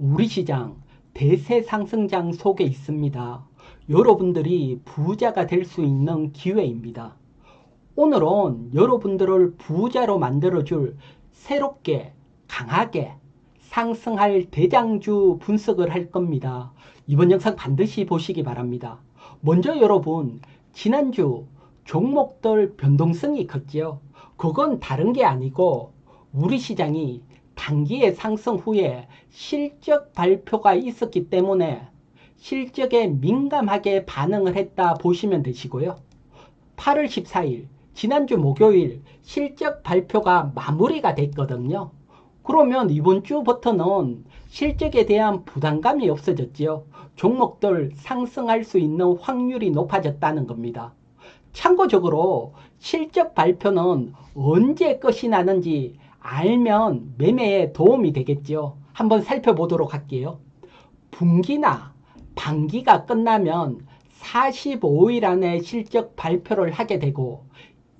우리 시장 대세 상승장 속에 있습니다. 여러분들이 부자가 될 수 있는 기회입니다. 오늘은 여러분들을 부자로 만들어줄 새롭게 강하게 상승할 대장주 분석을 할 겁니다. 이번 영상 반드시 보시기 바랍니다. 먼저 여러분, 지난주 종목들 변동성이 컸죠. 그건 다른 게 아니고 우리 시장이 단기의 상승 후에 실적 발표가 있었기 때문에 실적에 민감하게 반응을 했다 보시면 되시고요. 8월 14일 지난주 목요일 실적 발표가 마무리가 됐거든요. 그러면 이번 주부터는 실적에 대한 부담감이 없어졌지요. 종목들 상승할 수 있는 확률이 높아졌다는 겁니다. 참고적으로 실적 발표는 언제 끝이 나는지 알면 매매에 도움이 되겠죠. 한번 살펴보도록 할게요. 분기나 반기가 끝나면 45일 안에 실적 발표를 하게 되고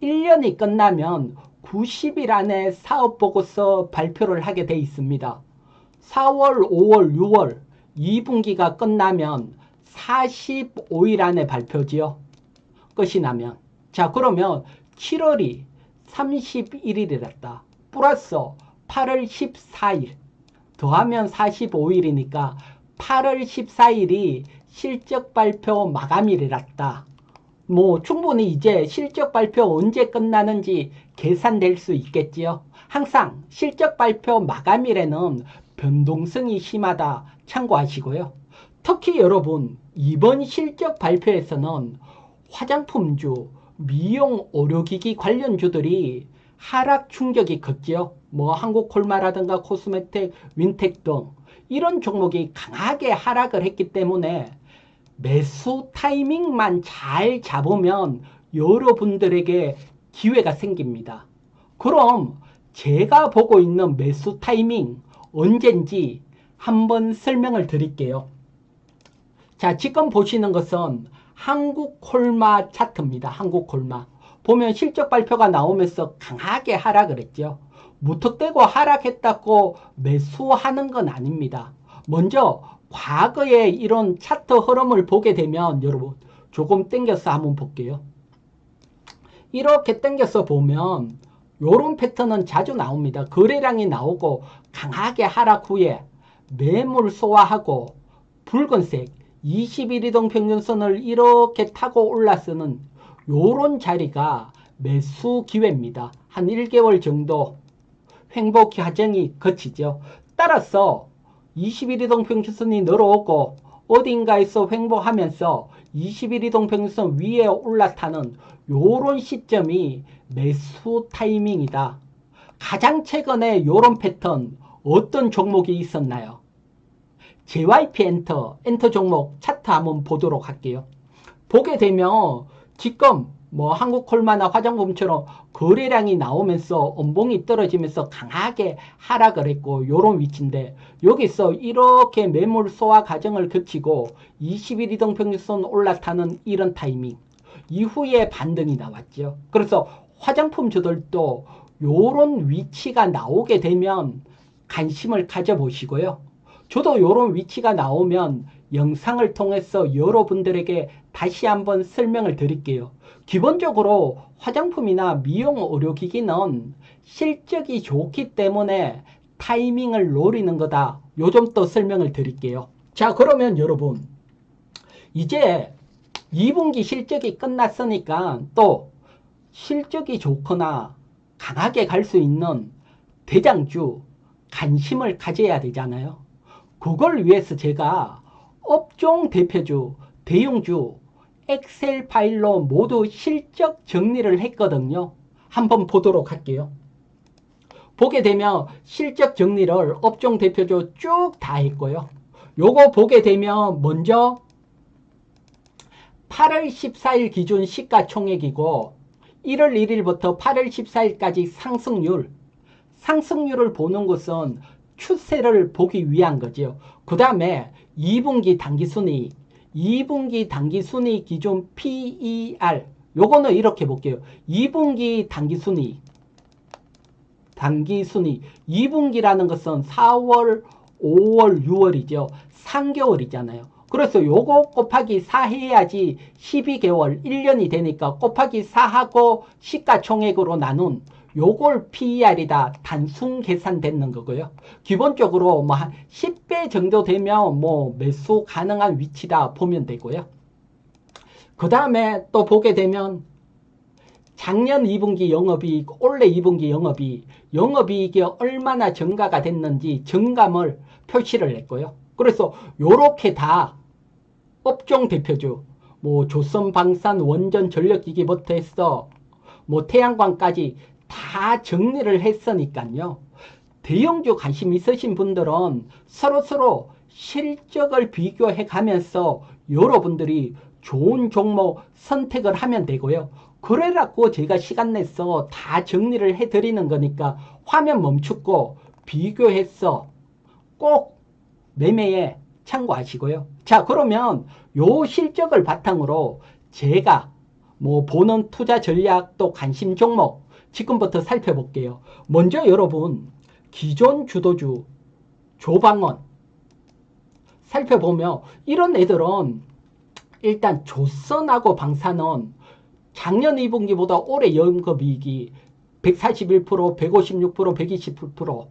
1년이 끝나면 90일 안에 사업보고서 발표를 하게 돼 있습니다. 4월, 5월, 6월 2분기가 끝나면 45일 안에 발표지요. 끝이 나면. 자, 그러면 7월이 31일이랬다. 플러스 8월 14일 더하면 45일이니까 8월 14일이 실적 발표 마감일이랬다. 뭐 충분히 이제 실적 발표 언제 끝나는지 계산될 수 있겠지요. 항상 실적 발표 마감일에는 변동성이 심하다 참고하시고요. 특히 여러분, 이번 실적 발표에서는 화장품주, 미용 의료기기 관련주들이 하락 충격이 컸죠. 뭐 한국콜마라든가 코스메틱, 윈텍 등 이런 종목이 강하게 하락을 했기 때문에 매수 타이밍만 잘 잡으면 여러분들에게 기회가 생깁니다. 그럼 제가 보고 있는 매수 타이밍 언젠지 한번 설명을 드릴게요. 자, 지금 보시는 것은 한국콜마 차트입니다. 한국콜마. 보면 실적 발표가 나오면서 강하게 하락을 했죠. 무턱대고 하락했다고 매수하는 건 아닙니다. 먼저 과거의 이런 차트 흐름을 보게 되면 여러분 조금 당겨서 한번 볼게요. 이렇게 당겨서 보면 이런 패턴은 자주 나옵니다. 거래량이 나오고 강하게 하락 후에 매물 소화하고 붉은색 21 이동 평균선을 이렇게 타고 올라서는 요런 자리가 매수 기회입니다. 한 1개월 정도 횡보 과정이 거치죠. 따라서 21 이동 평균선이 늘어오고 어딘가에서 횡보하면서 21 이동 평균선 위에 올라타는 요런 시점이 매수 타이밍이다. 가장 최근에 요런 패턴 어떤 종목이 있었나요? JYP 엔터 종목 차트 한번 보도록 할게요. 보게 되면 지금 뭐 한국콜마나 화장품처럼 거래량이 나오면서 음봉이 떨어지면서 강하게 하락을 했고 요런 위치인데 여기서 이렇게 매물 소화 과정을 거치고 21 이동 평균선 올라타는 이런 타이밍 이후에 반등이 나왔죠. 그래서 화장품주들도 요런 위치가 나오게 되면 관심을 가져보시고요. 저도 이런 위치가 나오면 영상을 통해서 여러분들에게 다시 한번 설명을 드릴게요. 기본적으로 화장품이나 미용 의료기기는 실적이 좋기 때문에 타이밍을 노리는 거다. 요점 또 설명을 드릴게요. 자, 그러면 여러분 이제 2분기 실적이 끝났으니까 또 실적이 좋거나 강하게 갈 수 있는 대장주 관심을 가져야 되잖아요. 그걸 위해서 제가 업종 대표주, 대형주, 엑셀 파일로 모두 실적 정리를 했거든요. 한번 보도록 할게요. 보게 되면 실적 정리를 업종 대표주 쭉 다 했고요. 요거 보게 되면 먼저 8월 14일 기준 시가총액이고 1월 1일부터 8월 14일까지 상승률을 보는 것은 추세를 보기 위한 거죠. 그 다음에 2분기 당기순이익, 2분기 당기순이익 기준 PER 요거는 이렇게 볼게요. 2분기 당기순이익 2분기라는 것은 4월, 5월, 6월이죠. 3개월이잖아요. 그래서 요거 곱하기 4 해야지 12개월, 1년이 되니까 곱하기 4하고 시가총액으로 나눈 요걸 PER이다. 단순 계산되는 거고요. 기본적으로 뭐 한 10배 정도 되면 뭐 매수 가능한 위치다 보면 되고요. 그 다음에 또 보게 되면 작년 2분기 영업이익, 올해 2분기 영업이익이 얼마나 증가가 됐는지 증감을 표시를 했고요. 그래서 요렇게 다 업종 대표주, 뭐 조선방산, 원전, 전력기기부터 해서 뭐 태양광까지 다 정리를 했으니까요. 대형주 관심 있으신 분들은 서로 실적을 비교해 가면서 여러분들이 좋은 종목 선택을 하면 되고요. 그래갖고 제가 시간 내서 다 정리를 해드리는 거니까 화면 멈추고 비교해서 꼭 매매에 참고하시고요. 자, 그러면 요 실적을 바탕으로 제가 뭐 보는 투자 전략 또 관심 종목 지금부터 살펴볼게요. 먼저 여러분 기존 주도주 조방원 살펴보면 이런 애들은 일단 조선하고 방산은 작년 2분기보다 올해 영업이익이 141%, 156%, 120%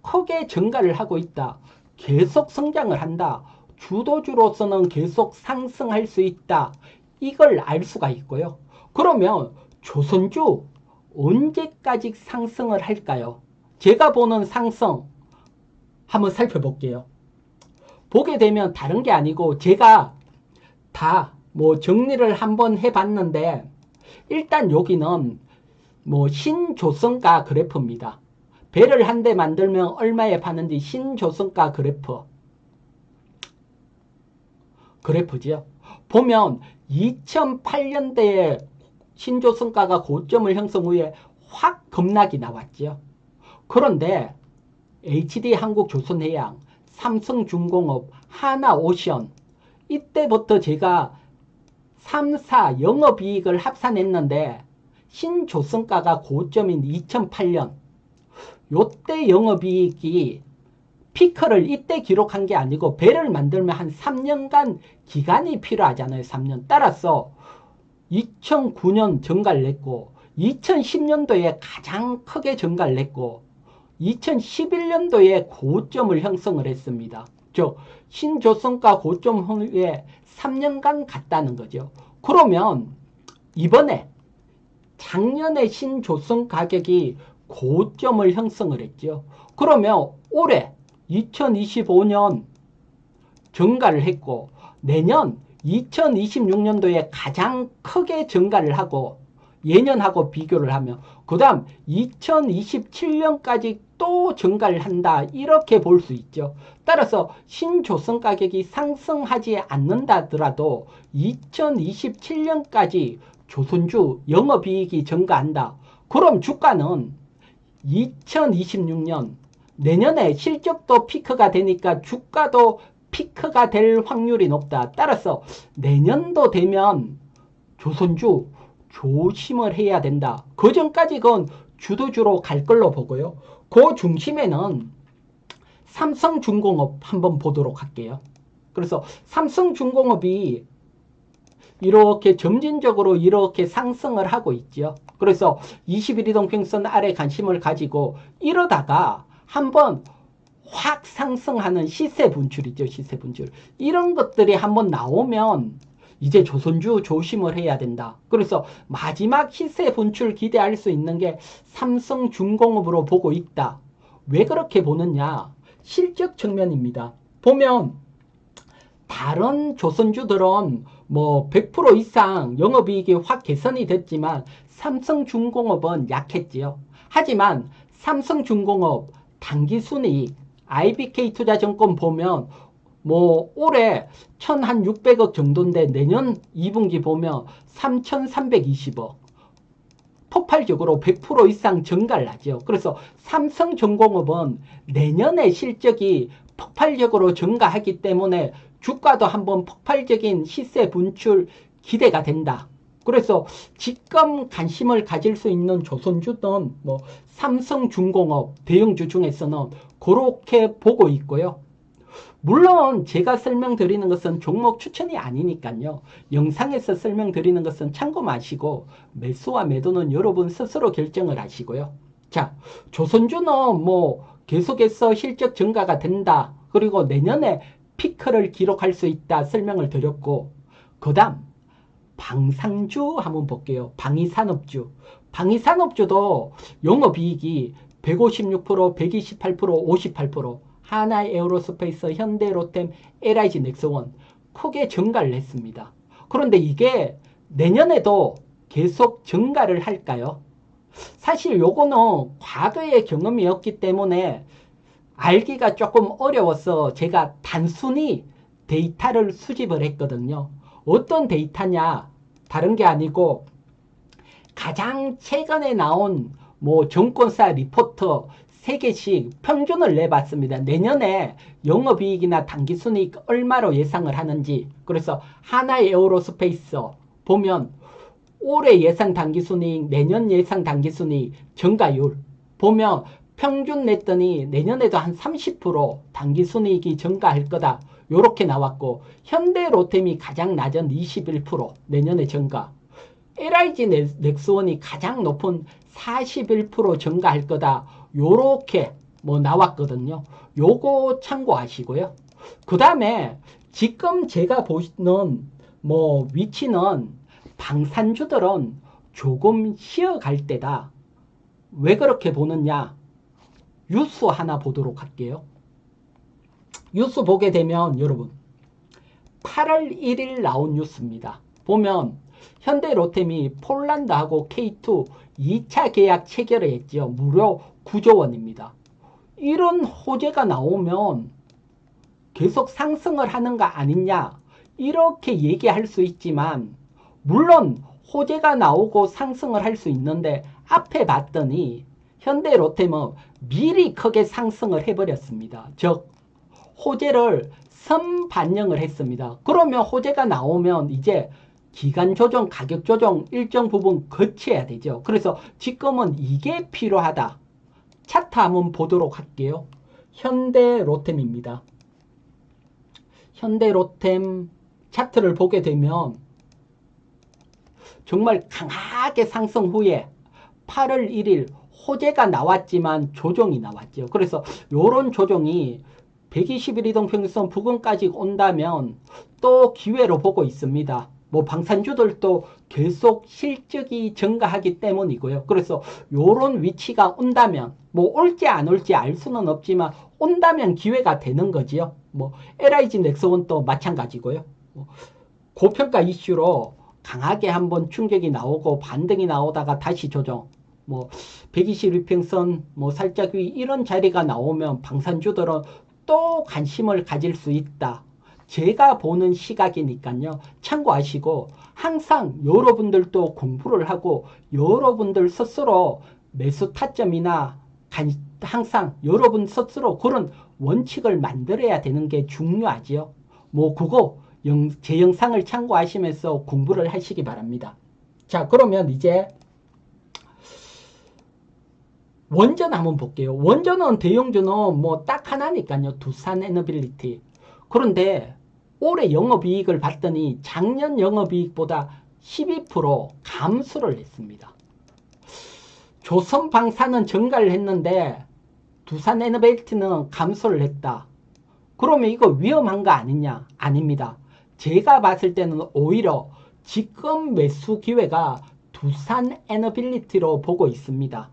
크게 증가를 하고 있다. 계속 성장을 한다. 주도주로서는 계속 상승할 수 있다. 이걸 알 수가 있고요. 그러면 조선주 언제까지 상승을 할까요? 제가 보는 상승 한번 살펴볼게요. 보게 되면 다른 게 아니고 제가 다 뭐 정리를 한번 해봤는데 일단 여기는 뭐 신조선가 그래프입니다. 배를 한 대 만들면 얼마에 파는지 신조선가 그래프죠. 보면 2008년대에 신조선가가 고점을 형성 후에 확 급락이 나왔죠. 그런데 HD한국조선해양, 삼성중공업, 하나오션 이때부터 제가 3, 4 영업이익을 합산했는데 신조선가가 고점인 2008년 요때 영업이익이 피크를 이때 기록한 게 아니고 배를 만들면 한 3년간 기간이 필요하잖아요. 3년. 따라서 2009년 증가를 냈고 2010년도에 가장 크게 증가를 냈고 2011년도에 고점을 형성을 했습니다. 즉 신조선가 고점 후에 3년간 갔다는 거죠. 그러면 이번에 작년에 신조선 가격이 고점을 형성을 했죠. 그러면 올해 2025년 증가를 했고 내년 2026년도에 가장 크게 증가를 하고 예년하고 비교를 하면 그 다음 2027년까지 또 증가를 한다 이렇게 볼 수 있죠. 따라서 신조선 가격이 상승하지 않는다더라도 2027년까지 조선주 영업이익이 증가한다. 그럼 주가는 2026년 내년에 실적도 피크가 되니까 주가도 피크가 될 확률이 높다. 따라서 내년도 되면 조선주 조심을 해야 된다. 그 전까지 그건 주도주로 갈 걸로 보고요. 그 중심에는 삼성중공업 한번 보도록 할게요. 그래서 삼성중공업이 이렇게 점진적으로 이렇게 상승을 하고 있죠. 그래서 21이동평선 아래 관심을 가지고 이러다가 한번 확 상승하는 시세 분출이죠. 시세 분출. 이런 것들이 한번 나오면 이제 조선주 조심을 해야 된다. 그래서 마지막 시세 분출 기대할 수 있는 게 삼성중공업으로 보고 있다. 왜 그렇게 보느냐? 실적 측면입니다. 보면 다른 조선주들은 뭐 100% 이상 영업이익이 확 개선이 됐지만 삼성중공업은 약했지요. 하지만 삼성중공업 당기순이익 IBK투자증권 보면 뭐 올해 1,600억 정도인데 내년 2분기 보면 3,320억 폭발적으로 100% 이상 증가를 하죠. 그래서 삼성중공업은 내년에 실적이 폭발적으로 증가하기 때문에 주가도 한번 폭발적인 시세 분출 기대가 된다. 그래서 지금 관심을 가질 수 있는 조선주는 뭐 삼성중공업 대형주 중에서는 그렇게 보고 있고요. 물론 제가 설명드리는 것은 종목 추천이 아니니까요. 영상에서 설명드리는 것은 참고 마시고 매수와 매도는 여러분 스스로 결정을 하시고요. 자, 조선주는 뭐 계속해서 실적 증가가 된다. 그리고 내년에 피크를 기록할 수 있다 설명을 드렸고, 그 다음 방산주 한번 볼게요. 방위산업주. 방위산업주도 영업이익이 156%, 128%, 58%, 하나의 에어로스페이스, 현대, 로템, LIG, 넥스원 크게 증가를 했습니다. 그런데 이게 내년에도 계속 증가를 할까요? 사실 요거는 과거의 경험이었기 때문에 알기가 조금 어려워서 제가 단순히 데이터를 수집을 했거든요. 어떤 데이터냐? 다른 게 아니고 가장 최근에 나온 뭐 증권사 리포트 3개씩 평균을 내봤습니다. 내년에 영업이익이나 당기순이익 얼마로 예상을 하는지. 그래서 하나의 에어로스페이스 보면 올해 예상 당기순이익, 내년 예상 당기순이익 증가율 보면 평균 냈더니 내년에도 한 30% 당기순이익이 증가할 거다. 요렇게 나왔고, 현대 로템이 가장 낮은 21% 내년에 증가, LIG 넥스원이 가장 높은 41% 증가할 거다. 요렇게 뭐 나왔거든요. 요거 참고하시고요. 그 다음에 지금 제가 보시는 뭐 위치는 방산주들은 조금 쉬어갈 때다. 왜 그렇게 보느냐? 뉴스 하나 보도록 할게요. 뉴스 보게 되면 여러분 8월 1일 나온 뉴스입니다. 보면 현대 로템이 폴란드하고 K2 2차 계약 체결을 했죠. 무려 9조 원입니다. 이런 호재가 나오면 계속 상승을 하는 거 아니냐 이렇게 얘기할 수 있지만, 물론 호재가 나오고 상승을 할 수 있는데 앞에 봤더니 현대 로템은 미리 크게 상승을 해버렸습니다. 즉 호재를 선반영을 했습니다. 그러면 호재가 나오면 이제 기간 조정, 가격 조정 일정 부분 거쳐야 되죠. 그래서 지금은 이게 필요하다. 차트 한번 보도록 할게요. 현대 로템입니다. 현대 로템 차트를 보게 되면 정말 강하게 상승 후에 8월 1일 호재가 나왔지만 조정이 나왔죠. 그래서 이런 조정이 120일 이동평균선 부근까지 온다면 또 기회로 보고 있습니다. 뭐 방산주들도 계속 실적이 증가하기 때문이고요. 그래서 요런 위치가 온다면 뭐 올지 안 올지 알 수는 없지만 온다면 기회가 되는 거지요. 뭐 LIG 넥스원도 마찬가지고요. 뭐 고평가 이슈로 강하게 한번 충격이 나오고 반등이 나오다가 다시 조정, 뭐 120일평선 뭐 살짝 위 이런 자리가 나오면 방산주들은 또 관심을 가질 수 있다. 제가 보는 시각이니까요. 참고하시고 항상 여러분들도 공부를 하고 여러분들 스스로 매수 타점이나 항상 여러분 스스로 그런 원칙을 만들어야 되는 게 중요하지요. 뭐 그거 제 영상을 참고하시면서 공부를 하시기 바랍니다. 자, 그러면 이제 원전 한번 볼게요. 원전은 대형주는 뭐 딱 하나니까요. 두산 에너빌리티. 그런데 올해 영업이익을 봤더니 작년 영업이익보다 12% 감소를 했습니다. 조선방사는 증가를 했는데 두산 에너빌리티는 감소를 했다. 그러면 이거 위험한 거 아니냐? 아닙니다. 제가 봤을 때는 오히려 지금 매수 기회가 두산 에너빌리티로 보고 있습니다.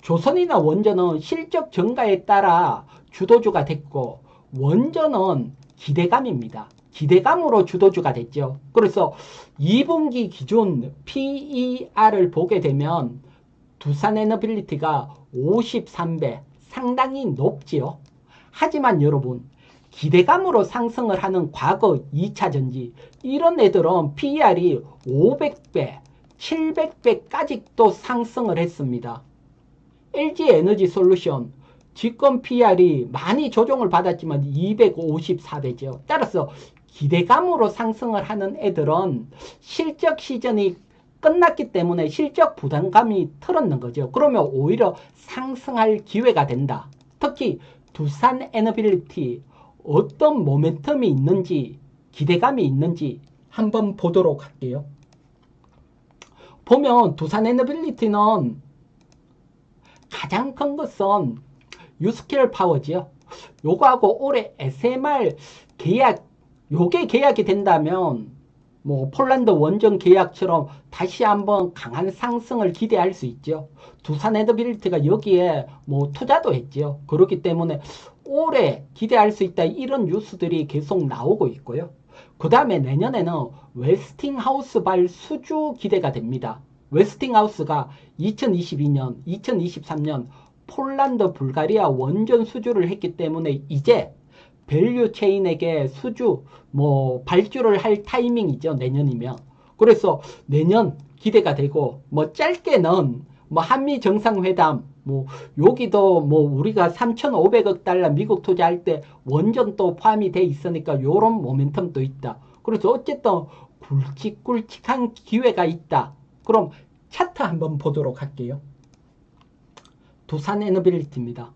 조선이나 원전은 실적 증가에 따라 주도주가 됐고, 원전은 기대감입니다. 기대감으로 주도주가 됐죠. 그래서 2분기 기준 PER을 보게 되면 두산에너빌리티가 53배, 상당히 높지요. 하지만 여러분, 기대감으로 상승을 하는 과거 2차전지 이런 애들은 PER이 500배, 700배까지 또 상승을 했습니다. LG에너지솔루션 지금 PR이 많이 조정을 받았지만 254배죠. 따라서 기대감으로 상승을 하는 애들은 실적 시즌이 끝났기 때문에 실적 부담감이 틀었는 거죠. 그러면 오히려 상승할 기회가 된다. 특히 두산 에너빌리티 어떤 모멘텀이 있는지, 기대감이 있는지 한번 보도록 할게요. 보면 두산에너빌리티는 가장 큰 것은 유스케일 파워지요. 요거하고 올해 SMR 계약, 요게 계약이 된다면 뭐 폴란드 원전 계약처럼 다시 한번 강한 상승을 기대할 수 있죠. 두산에너빌리티가 여기에 뭐 투자도 했죠. 그렇기 때문에 올해 기대할 수 있다, 이런 뉴스들이 계속 나오고 있고요. 그 다음에 내년에는 웨스팅하우스 발 수주 기대가 됩니다. 웨스팅하우스가 2022년, 2023년 폴란드, 불가리아 원전 수주를 했기 때문에 이제 밸류 체인에게 수주, 뭐 발주를 할 타이밍이죠. 내년이면. 그래서 내년 기대가 되고, 뭐 짧게는 뭐 한미 정상회담, 뭐 여기도 뭐 우리가 3,500억 달러 미국 투자할 때 원전 또 포함이 돼 있으니까 요런 모멘텀도 있다. 그래서 어쨌든 굵직굵직한 기회가 있다. 그럼 차트 한번 보도록 할게요. 두산에너빌리티입니다.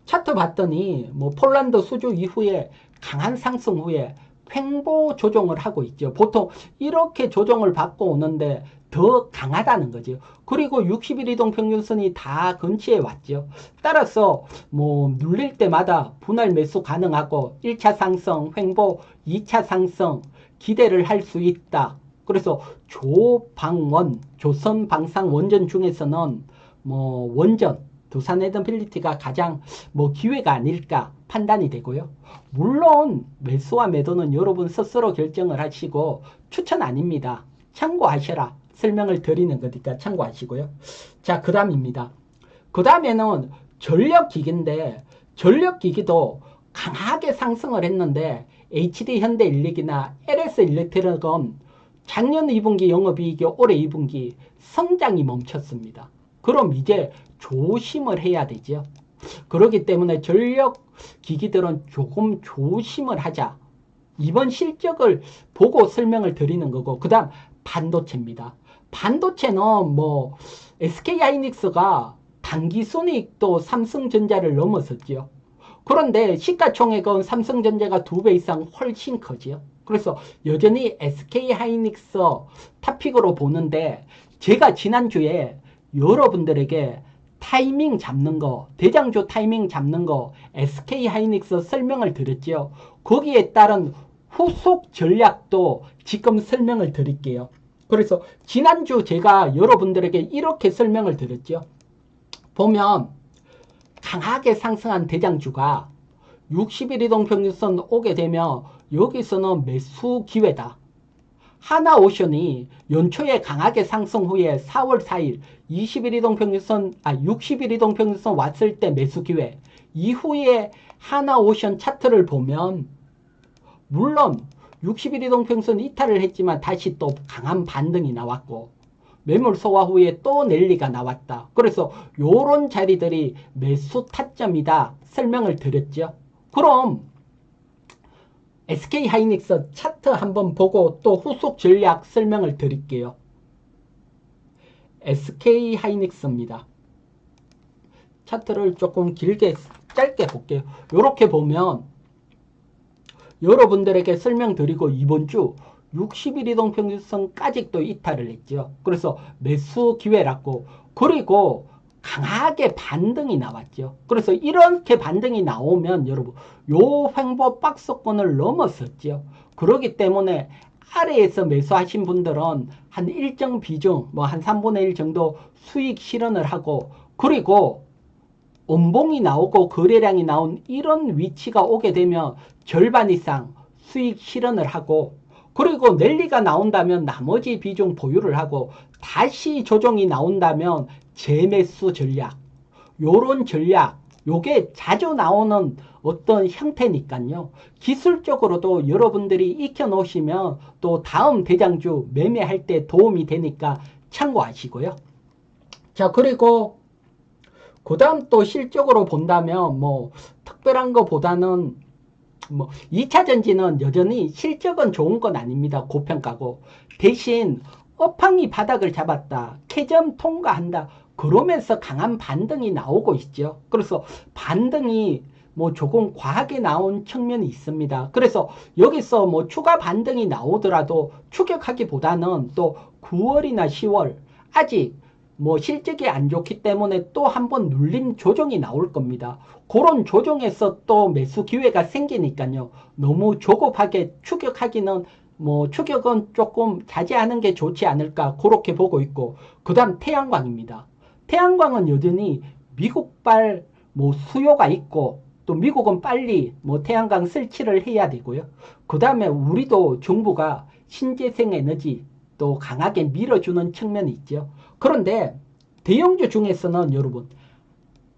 차트 봤더니 뭐 폴란드 수주 이후에 강한 상승 후에 횡보 조정을 하고 있죠. 보통 이렇게 조정을 받고 오는데 더 강하다는 거죠. 그리고 60일 이동 평균선이 다 근처에 왔죠. 따라서 뭐 눌릴 때마다 분할 매수 가능하고 1차 상승, 횡보, 2차 상승 기대를 할 수 있다. 그래서 조방원, 조선방상 원전 중에서는 뭐 원전, 두산에너빌리티가 가장 뭐 기회가 아닐까 판단이 되고요. 물론 매수와 매도는 여러분 스스로 결정을 하시고 추천 아닙니다. 참고하셔라. 설명을 드리는 거니까 참고하시고요. 자, 그 다음입니다. 그 다음에는 전력기기인데 전력기기도 강하게 상승을 했는데 HD 현대일렉이나 LS일렉트릭은 작년 2분기 영업이익이 올해 2분기 성장이 멈췄습니다. 그럼 이제 조심을 해야 되죠. 그렇기 때문에 전력기기들은 조금 조심을 하자. 이번 실적을 보고 설명을 드리는 거고, 그 다음 반도체입니다. 반도체는 뭐 SK하이닉스가 당기순이익도 삼성전자를 넘어섰죠. 그런데 시가총액은 삼성전자가 2배 이상 훨씬 커지요. 그래서 여전히 SK하이닉스 탑픽으로 보는데, 제가 지난주에 여러분들에게 타이밍 잡는 거, 대장주 타이밍 잡는 거 SK하이닉스 설명을 드렸죠. 거기에 따른 후속 전략도 지금 설명을 드릴게요. 그래서 지난주 제가 여러분들에게 이렇게 설명을 드렸죠. 보면 강하게 상승한 대장주가 60일 이동평균선 오게 되면 여기서는 매수 기회다. 하나오션이 연초에 강하게 상승 후에 4월 4일 60일 이동평균선 왔을 때 매수 기회. 이후에 하나오션 차트를 보면 물론 60일 이동평균선 이탈을 했지만 다시 또 강한 반등이 나왔고 매물 소화 후에 또 랠리가 나왔다. 그래서 요런 자리들이 매수 타점이다 설명을 드렸죠. 그럼 SK하이닉스 차트 한번 보고 또 후속 전략 설명을 드릴게요. SK하이닉스입니다. 차트를 조금 길게 짧게 볼게요. 이렇게 보면 여러분들에게 설명드리고 이번 주 60일 이동평균선까지 또 이탈을 했죠. 그래서 매수 기회랐고, 그리고 강하게 반등이 나왔죠. 그래서 이렇게 반등이 나오면 여러분 요 횡보 박스권을 넘었었죠. 그렇기 때문에 아래에서 매수하신 분들은 한 일정 비중, 뭐 한 3분의 1 정도 수익 실현을 하고, 그리고 음봉이 나오고 거래량이 나온 이런 위치가 오게 되면 절반 이상 수익 실현을 하고, 그리고 랠리가 나온다면 나머지 비중 보유를 하고, 다시 조정이 나온다면 재매수 전략, 요런 전략, 요게 자주 나오는 어떤 형태니까요. 기술적으로도 여러분들이 익혀놓으시면 또 다음 대장주 매매할 때 도움이 되니까 참고하시고요. 자, 그리고 그 다음 또 실적으로 본다면 뭐 특별한 것보다는 뭐 2차 전지는 여전히 실적은 좋은 건 아닙니다. 고평가고. 대신 업황이 바닥을 잡았다. 캐점 통과한다. 그러면서 강한 반등이 나오고 있죠. 그래서 반등이 뭐 조금 과하게 나온 측면이 있습니다. 그래서 여기서 뭐 추가 반등이 나오더라도 추격하기보다는 또 9월이나 10월 아직 뭐 실적이 안 좋기 때문에 또 한번 눌림 조정이 나올 겁니다. 그런 조정에서 또 매수 기회가 생기니까요. 너무 조급하게 추격하기는 뭐 추격은 조금 자제하는 게 좋지 않을까 그렇게 보고 있고, 그 다음 태양광입니다. 태양광은 여전히 미국발 뭐 수요가 있고 또 미국은 빨리 뭐 태양광 설치를 해야 되고요. 그 다음에 우리도 정부가 신재생 에너지 또 강하게 밀어주는 측면이 있죠. 그런데 대형주 중에서는 여러분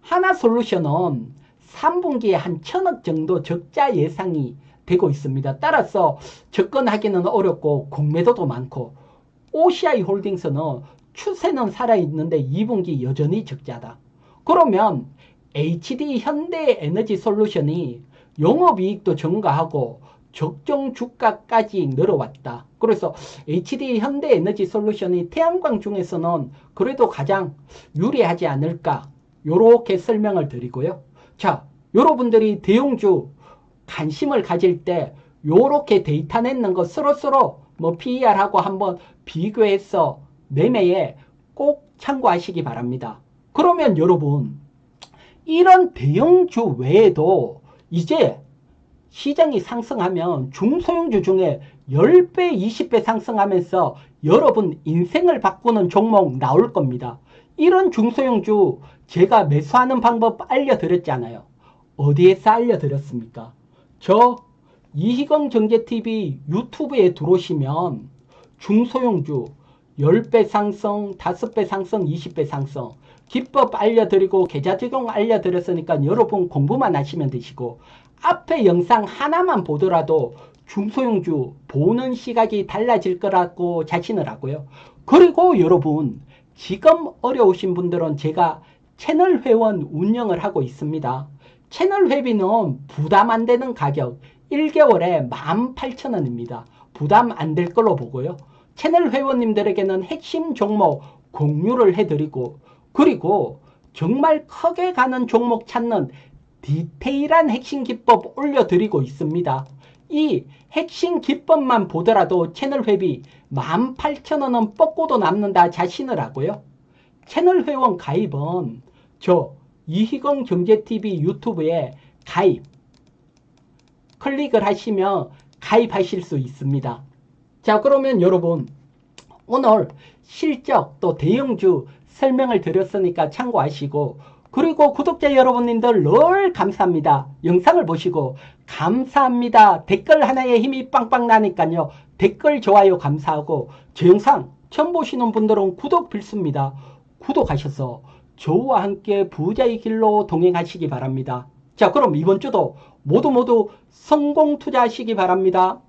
하나솔루션은 3분기에 한 1,000억 정도 적자 예상이 되고 있습니다. 따라서 접근하기는 어렵고 공매도도 많고, OCI 홀딩스는 추세는 살아있는데 2분기 여전히 적자다. 그러면 HD 현대에너지 솔루션이 영업이익도 증가하고 적정 주가까지 늘어왔다. 그래서 HD 현대에너지 솔루션이 태양광 중에서는 그래도 가장 유리하지 않을까, 요렇게 설명을 드리고요. 자, 여러분들이 대형주 관심을 가질 때 요렇게 데이터 내는 거 서로 뭐 PER하고 한번 비교해서 매매에 꼭 참고하시기 바랍니다. 그러면 여러분, 이런 대형주 외에도 이제 시장이 상승하면 중소형주 중에 10배, 20배 상승하면서 여러분 인생을 바꾸는 종목 나올 겁니다. 이런 중소형주 제가 매수하는 방법 알려드렸잖아요. 어디에서 알려드렸습니까? 저 이희경 경제TV 유튜브에 들어오시면 중소형주 10배 상승, 5배 상승, 20배 상승 기법 알려드리고 계좌 적용 알려드렸으니까 여러분 공부만 하시면 되시고, 앞에 영상 하나만 보더라도 중소형주 보는 시각이 달라질 거라고 자신을 하고요. 그리고 여러분 지금 어려우신 분들은 제가 채널 회원 운영을 하고 있습니다. 채널 회비는 부담 안 되는 가격 1개월에 18,000원입니다. 부담 안 될 걸로 보고요. 채널 회원님들에게는 핵심 종목 공유를 해드리고, 그리고 정말 크게 가는 종목 찾는 디테일한 핵심 기법 올려드리고 있습니다. 이 핵심 기법만 보더라도 채널 회비 18,000원은 뻗고도 남는다 자신을 하고요. 채널 회원 가입은 저 이희경 경제TV 유튜브에 가입 클릭을 하시면 가입하실 수 있습니다. 자, 그러면 여러분 오늘 실적 또 대형주 설명을 드렸으니까 참고하시고, 그리고 구독자 여러분님들 늘 감사합니다. 영상을 보시고 감사합니다. 댓글 하나에 힘이 빵빵 나니까요. 댓글 좋아요 감사하고, 제 영상 처음 보시는 분들은 구독 필수입니다. 구독하셔서 저와 함께 부자의 길로 동행하시기 바랍니다. 자, 그럼 이번 주도 모두 성공 투자하시기 바랍니다.